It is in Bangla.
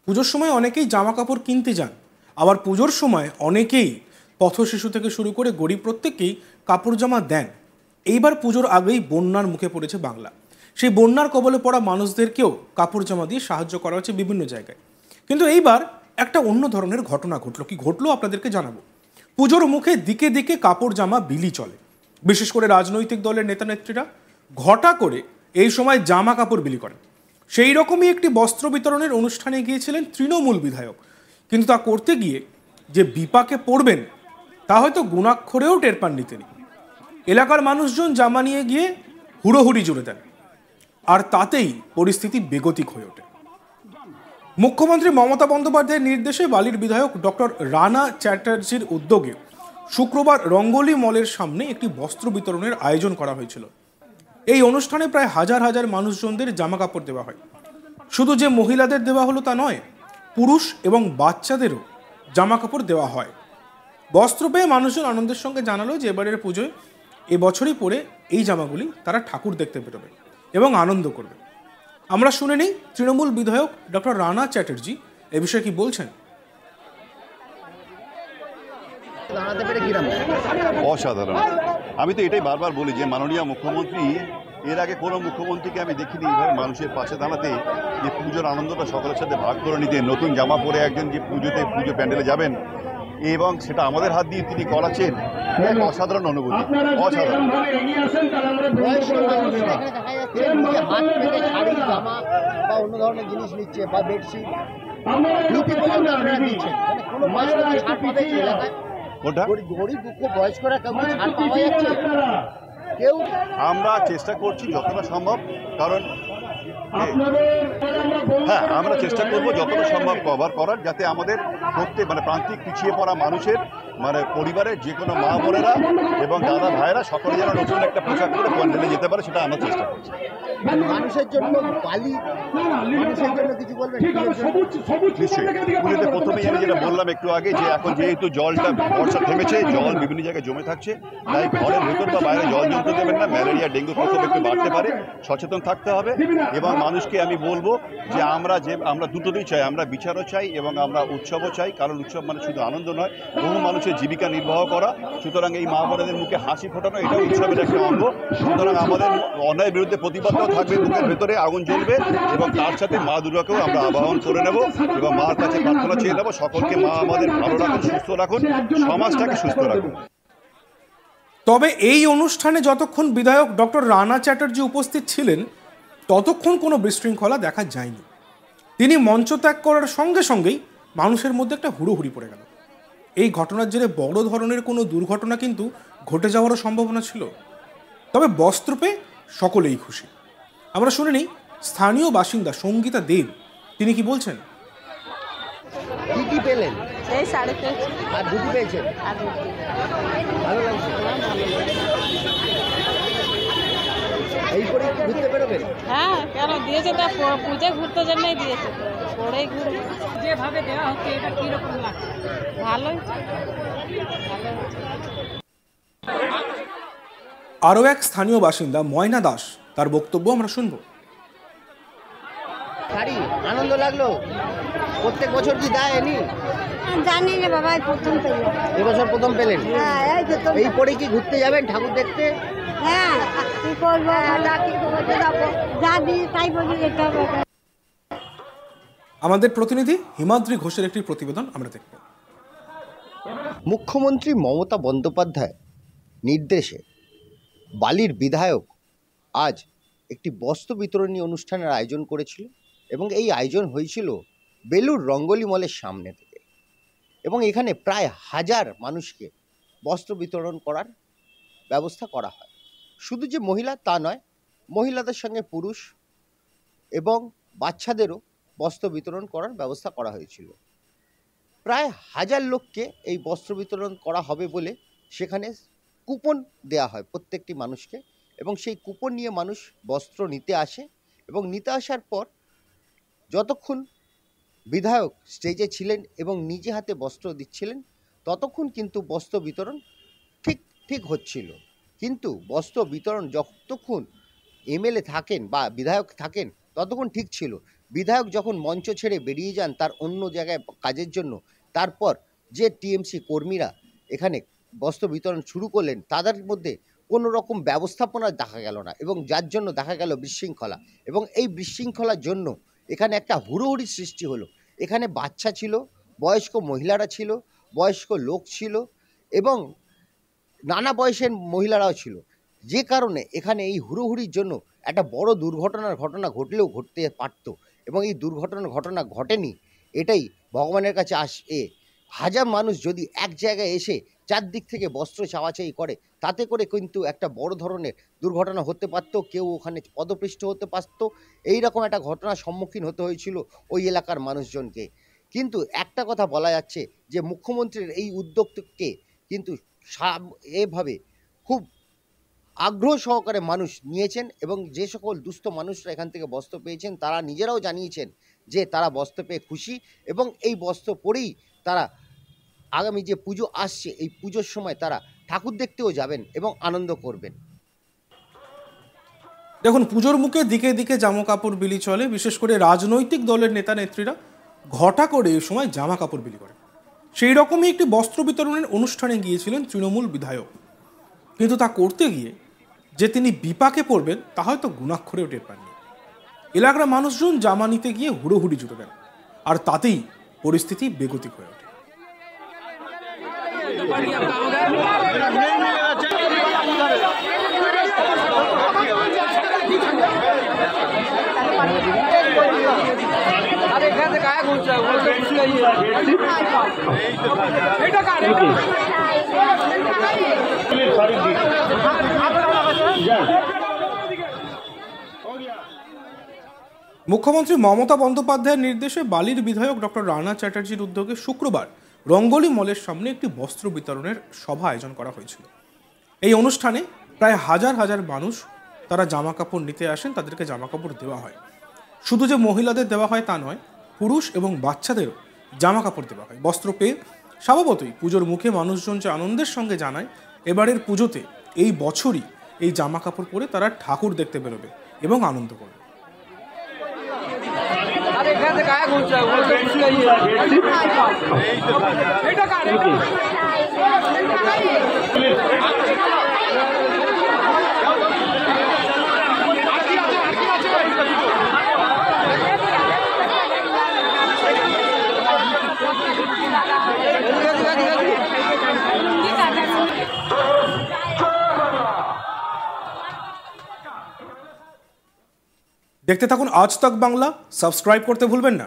পুজোর সময় অনেকেই জামা কাপড় কিনতে যান, আবার পুজোর সময় অনেকেই পথশিশু থেকে শুরু করে গরিব প্রত্যেককেই কাপড় জামা দেন। এইবার পুজোর আগেই বন্যার মুখে পড়েছে বাংলা। সেই বন্যার কবলে পড়া মানুষদেরকেও কাপড় জামা দিয়ে সাহায্য করা হচ্ছে বিভিন্ন জায়গায়। কিন্তু এইবার একটা অন্য ধরনের ঘটনা ঘটলো। কি ঘটলো আপনাদেরকে জানাবো। পুজোর মুখে দিকে দিকে কাপড় জামা বিলি চলে। বিশেষ করে রাজনৈতিক দলের নেতা নেত্রীরা ঘটা করে এই সময় জামা কাপড় বিলি করেন। সেই রকমই একটি বস্ত্র বিতরণের অনুষ্ঠানে গিয়েছিলেন তৃণমূল বিধায়ক, কিন্তু তা করতে গিয়ে যে বিপাকে পড়বেন তা হয়তো গুণাক্ষরেও টের পাননি তিনি। এলাকার মানুষজন জামা নিয়ে গিয়ে হুড়োহুড়ি জুড়ে দেন, আর তাতেই পরিস্থিতি বেগতিক হয়ে ওঠে। মুখ্যমন্ত্রী মমতা বন্দ্যোপাধ্যায়ের নির্দেশে বালির বিধায়ক ডক্টর রানা চ্যাটার্জির উদ্যোগে শুক্রবার রঙ্গোলি মলের সামনে একটি বস্ত্র বিতরণের আয়োজন করা হয়েছিল। এই অনুষ্ঠানে প্রায় হাজার হাজার মানুষজনদের জামা কাপড় দেওয়া হয়। শুধু যে মহিলাদের দেওয়া হলো তা নয়, পুরুষ এবং বাচ্চাদেরও জামা কাপড় দেওয়া হয়। বস্ত্র পেয়ে মানুষজন আনন্দের সঙ্গে জানালো যে এবারের পুজোয় এবছরই পরে এই জামাগুলি তারা ঠাকুর দেখতে বেরোবে এবং আনন্দ করবে। আমরা শুনে নিই তৃণমূল বিধায়ক ডক্টর রানা চ্যাটার্জি এ বিষয়ে কি বলছেন। অসাধারণ। আমি তো এটাই বারবার বলি যে মাননীয় মুখ্যমন্ত্রী, এর আগে কোনো মুখ্যমন্ত্রীকে আমি দেখিনি এইভাবে মানুষের পাশে দাঁড়াতে, যে পুজোর আনন্দটা সকলের সাথে ভাগ করে নিতে। নতুন জামা পরে একজন যে পুজো প্যান্ডেলে যাবেন এবং সেটা আমাদের হাত দিয়ে তিনি করাচ্ছেন, এক অসাধারণ অনুভূতি, অসাধারণ। অন্য ধরনের জিনিস নিচ্ছে বা বেডশিট, ওটা গরিব দুঃখ বয়স্করা কেমন ছাড় পাওয়া যাচ্ছে? কেউ আমরা চেষ্টা করছি যতটা সম্ভব, কারণ হ্যাঁ আমরা চেষ্টা করব যতটা সম্ভব কভার করার, যাতে আমাদের প্রত্যেক প্রান্তিক পিছিয়ে পড়া মানুষের পরিবারের যে কোনো মা বোনেরা এবং দাদা ভাইয়েরা সকলে যেন নতুন একটা পোশাক করে প্যান্ডেলে যেতে পারে, সেটা আমরা চেষ্টা করছি। মানুষের জন্য বালি, মানুষের জন্য কিছু বলবেন? নিশ্চয়ই। পুজোতে প্রথমেই আমি যেটা বললাম একটু আগে, যে এখন যেহেতু জলটা বর্ষা থেমেছে, জল বিভিন্ন জায়গায় জমে থাকছে, তাই ঘরের ভেতর বা বাইরে জল জমতে দেবেন না। ম্যালেরিয়া ডেঙ্গু প্রকোপ একটু বাড়তে পারে, সচেতন থাকতে হবে। এবং মানুষকে আমি বলবো যে আমরা দুটোতেই চাই, আমরা বিচারও চাই এবং আমরা উৎসবও চাই, কারণ উৎসব মানে শুধু আনন্দ নয়, বহু মানুষের জীবিকা নির্বাহ করা। সুতরাং এই মা বোনেদের মুখে হাসি ফোটানো, এটাও উৎসবের একটা অঙ্গ। সুতরাং আমাদের অন্যায়ের বিরুদ্ধে প্রতিবাদও থাকবে, মুখের ভেতরে আগুন জ্বলবে, এবং তার সাথে মা দুর্গাকেও আমরা আবাহন করে নেব এবং মার কাছে প্রার্থনা চেয়ে নেব, সকলকে মা আমাদের ভালো রাখুন, সুস্থ রাখুন, সমাজটাকে সুস্থ রাখুন। তবে এই অনুষ্ঠানে যতক্ষণ বিধায়ক ডক্টর রানা চ্যাটার্জি উপস্থিত ছিলেন ততক্ষণ কোনো বিশৃঙ্খলা দেখা যায়নি। তিনি মঞ্চ ত্যাগ করার সঙ্গে সঙ্গেই মানুষের মধ্যে একটা হুড়োহুড়ি পড়ে গেল। এই ঘটনার জেরে বড় ধরনের কোনো দুর্ঘটনা কিন্তু ঘটে যাওয়ারও সম্ভাবনা ছিল। তবে বস্ত্র পেয়ে সকলেই খুশি। আমরা শুনে নিই স্থানীয় বাসিন্দা সঙ্গীতা দেব, তিনি কি বলছেন। কি কি পেলেন? এই শাড়ি পেয়েছি আর ধুতি পেয়েছেন? আর রুটি। ভালো লাগছে? এই করে কি ঘুরতে বেরোবেন? হ্যাঁ, কেন দিয়েছে তা পুজো ঘুরতে জন্যই দিয়েছে, পরেই ঘুরবো। যেভাবে দেওয়া হচ্ছে এটা কিরকম লাগছে? ভালোই। আরও এক স্থানীয় বাসিন্দা ময়না দাস, তার বক্তব্য আমরা শুনবো। শাড়ি আনন্দ লাগলো? প্রত্যেক বছর কি দেয়নি? জানি রে বাবা, প্রথম পেলাম। এবছর প্রথম পেলেন? হ্যাঁ, এই পরে কি ঘুরতে যাবেন ঠাকুর দেখতে? হ্যাঁ, কি করবো, যা দিই তাই বলি যেতে হবে। আমাদের প্রতিনিধি হিমাদ্রি ঘোষের একটি প্রতিবেদন আমরা দেখব। মুখ্যমন্ত্রী মমতা বন্দ্যোপাধ্যায় নির্দেশে বালির বিধায়ক আজ একটি বস্ত্র বিতরণী অনুষ্ঠানের আয়োজন করেছিল, এবং এই আয়োজন হয়েছিল বেলুর রঙ্গোলি মলের সামনে থেকে, এবং এখানে প্রায় হাজার মানুষকে বস্ত্র বিতরণ করার ব্যবস্থা করা হয়। শুধু যে মহিলা তা নয়, মহিলাদের সঙ্গে পুরুষ এবং বাচ্চাদেরও বস্ত্র বিতরণ করার ব্যবস্থা করা হয়েছিল। প্রায় হাজার লোককে এই বস্ত্র বিতরণ করা হবে বলে সেখানে কুপন দেয়া হয় প্রত্যেকটি মানুষকে, এবং সেই কুপন নিয়ে মানুষ বস্ত্র নিতে আসে, এবং নিতে আসার পর যতক্ষণ বিধায়ক স্টেজে ছিলেন এবং নিজে হাতে বস্ত্র দিচ্ছিলেন ততক্ষণ কিন্তু বস্ত্র বিতরণ ঠিক হচ্ছিল। কিন্তু বস্ত্র বিতরণ যতক্ষণ এমএলএ থাকেন বা বিধায়ক থাকেন ততক্ষণ ঠিক ছিল। বিধায়ক যখন মঞ্চ ছেড়ে বেরিয়ে যান তার অন্য জায়গায় কাজের জন্য, তারপর যে টিএমসি কর্মীরা এখানে বস্ত্র বিতরণ শুরু করলেন তাদের মধ্যে কোনো রকম ব্যবস্থাপনা দেখা গেল না, এবং যার জন্য দেখা গেল বিশৃঙ্খলা। এবং এই বিশৃঙ্খলার জন্য এখানে একটা হুড়োহুড়ির সৃষ্টি হলো। এখানে বাচ্চা ছিল, বয়স্ক মহিলারা ছিল, বয়স্ক লোক ছিল এবং নানা বয়সের মহিলারাও ছিল, যে কারণে এখানে এই হুড়োহুড়ির জন্য একটা বড় দুর্ঘটনার ঘটনা ঘটলেও ঘটতে পারত, এবং এই দুর্ঘটনার ঘটনা ঘটেনি। এটাই ভগবানের কাছে হাজার মানুষ যদি এক জায়গায় এসে চারদিক থেকে বস্ত্র চাওয়াচাই করে, তাতে করে কিন্তু একটা বড় ধরনের দুর্ঘটনা হতে পারত, কেউ ওখানে পদপৃষ্ট হতে পারত। এইরকম একটা ঘটনার সম্মুখীন হতে হয়েছিল ওই এলাকার মানুষজনকে। কিন্তু একটা কথা বলা যাচ্ছে যে মুখ্যমন্ত্রীর এই উদ্যোগকে কিন্তু এভাবে খুব আগ্রহ সহকারে মানুষ নিয়েছেন, এবং যে সকল দুস্থ মানুষরা এখান থেকে বস্ত্র পেয়েছেন তারা নিজেরাও জানিয়েছেন যে তারা বস্ত্র পেয়ে খুশি, এবং এই বস্ত্র পরেই তারা আগামী যে পুজো আসছে এই পুজোর সময় তারা ঠাকুর দেখতেও যাবেন এবং আনন্দ করবেন। দেখুন, পুজোর মুখে দিকে দিকে জামা কাপড় বিলি চলে। বিশেষ করে রাজনৈতিক দলের নেতা নেত্রীরা ঘটা করে এই সময় জামা কাপড় বিলি করে। সেই রকমই একটি বস্ত্র বিতরণের অনুষ্ঠানে গিয়েছিলেন তৃণমূল বিধায়ক, কিন্তু তা করতে গিয়ে যে তিনি বিপাকে পড়বেন তা হয়তো গুণাক্ষরেও টের পাননি। এলাকার মানুষজন জামা নিতে গিয়ে হুড়োহুড়ি জুড়ে দেন, আর তাতেই পরিস্থিতি বেগতিক হয়ে ওঠে। মুখ্যমন্ত্রী মমতা বন্দ্যোপাধ্যায়ের নির্দেশে বালির বিধায়ক ডক্টর রানা চ্যাটার্জির উদ্যোগে শুক্রবার রঙ্গলি মলের সামনে একটি বস্ত্র বিতরণের সভা আয়োজন করা হয়েছিল। এই অনুষ্ঠানে প্রায় হাজার হাজার মানুষ তারা জামা কাপড় নিতে আসেন, তাদেরকে জামা কাপড় দেওয়া হয়। শুধু যে মহিলাদের দেওয়া হয় তা নয়, পুরুষ এবং বাচ্চাদেরও জামা কাপড় দেওয়া হয়। বস্ত্র পেয়ে স্বভাবতই পুজোর মুখে মানুষজন যে আনন্দের সঙ্গে জানায় এবারের পুজোতে এই বছরই এই জামা কাপড় পরে তারা ঠাকুর দেখতে বেরোবে এবং আনন্দ করবে। দেখতে থাকুন আজ তক বাংলা, সাবস্ক্রাইব করতে ভুলবেন না।